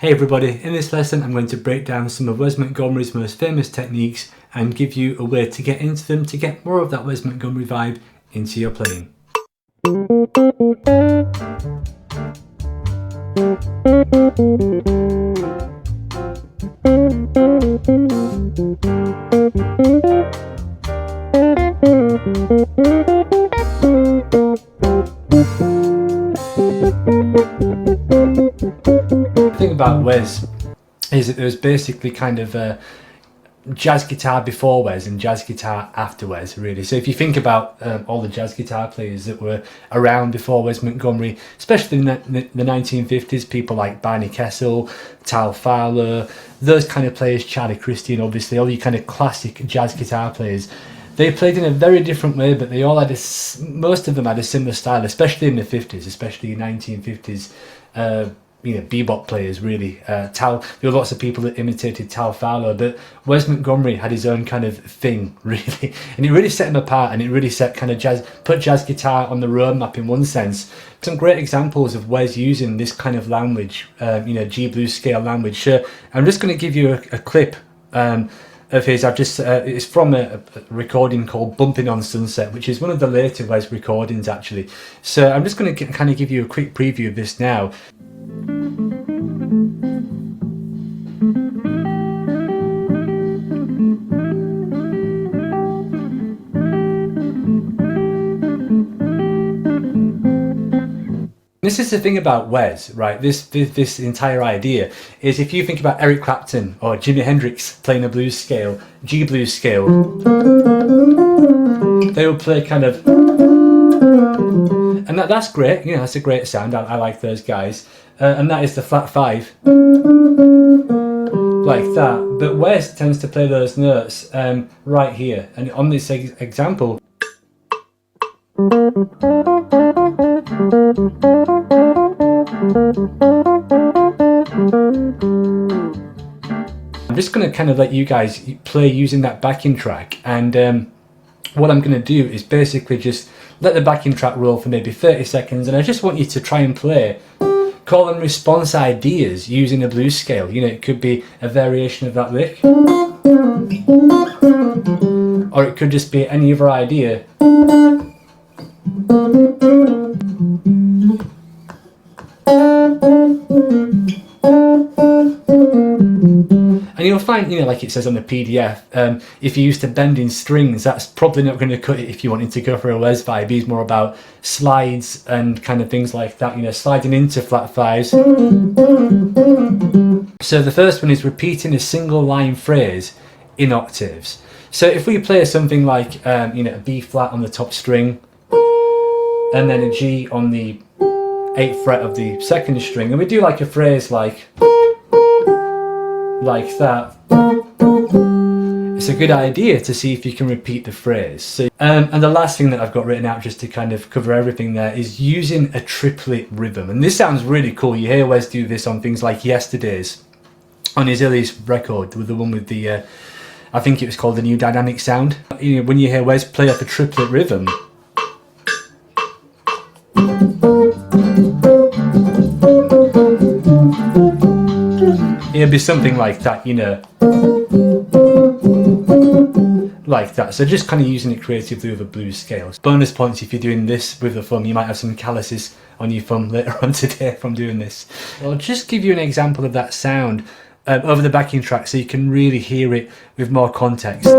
Hey everybody, in this lesson I'm going to break down some of Wes Montgomery's most famous techniques and give you a way to get into them to get more of that Wes Montgomery vibe into your playing. The thing about Wes is that there was basically kind of a jazz guitar before Wes and jazz guitar after Wes, really. So if you think about all the jazz guitar players that were around before Wes Montgomery, especially in the 1950s, people like Barney Kessel, Tal Fowler, those kind of players, Charlie Christian, obviously, all your kind of classic jazz guitar players, they played in a very different way, but they all had most of them had a similar style, especially in the 50s, especially 1950s. Bebop players, really. There were lots of people that imitated Tal Fowler, but Wes Montgomery had his own kind of thing, really, and it really set him apart, and it really set kind of put jazz guitar on the roadmap in one sense. Some great examples of Wes using this kind of language, G blues scale language. So I'm just going to give you a clip of his. It's from a recording called Bumping on Sunset, which is one of the later Wes recordings, actually. So I'm just going to kind of give you a quick preview of this now. This is the thing about Wes, right? This entire idea is, if you think about Eric Clapton or Jimi Hendrix playing a blues scale, G blues scale, they will play kind of, and that's great. That's a great sound. I like those guys, and that is the flat 5, like that. But Wes tends to play those notes right here, and on this example. I'm just going to kind of let you guys play using that backing track, and what I'm going to do is basically just let the backing track roll for maybe 30 seconds, and I just want you to try and play call and response ideas using a blues scale. It could be a variation of that lick, or it could just be any other idea. And you'll find, like it says on the PDF, if you're used to bending strings, that's probably not going to cut it if you wanted to go for a Wes vibe. He's more about slides and kind of things like that, sliding into flat 5s. So the first one is repeating a single line phrase in octaves. So if we play something like, a B flat on the top string, and then a G on the 8th fret of the second string, and we do like a phrase like that, it's a good idea to see if you can repeat the phrase. So, and the last thing that I've got written out, just to kind of cover everything there, is using a triplet rhythm. And this sounds really cool. You hear Wes do this on things like Yesterdays, on his earliest record, with the one with the I think it was called the New Dynamic Sound. When you hear Wes play off a triplet rhythm, it'll be something like that, like that. So just kind of using it creatively with a blues scale. Bonus points if you're doing this with the thumb. You might have some calluses on your thumb later on today from doing this. I'll just give you an example of that sound over the backing track so you can really hear it with more context.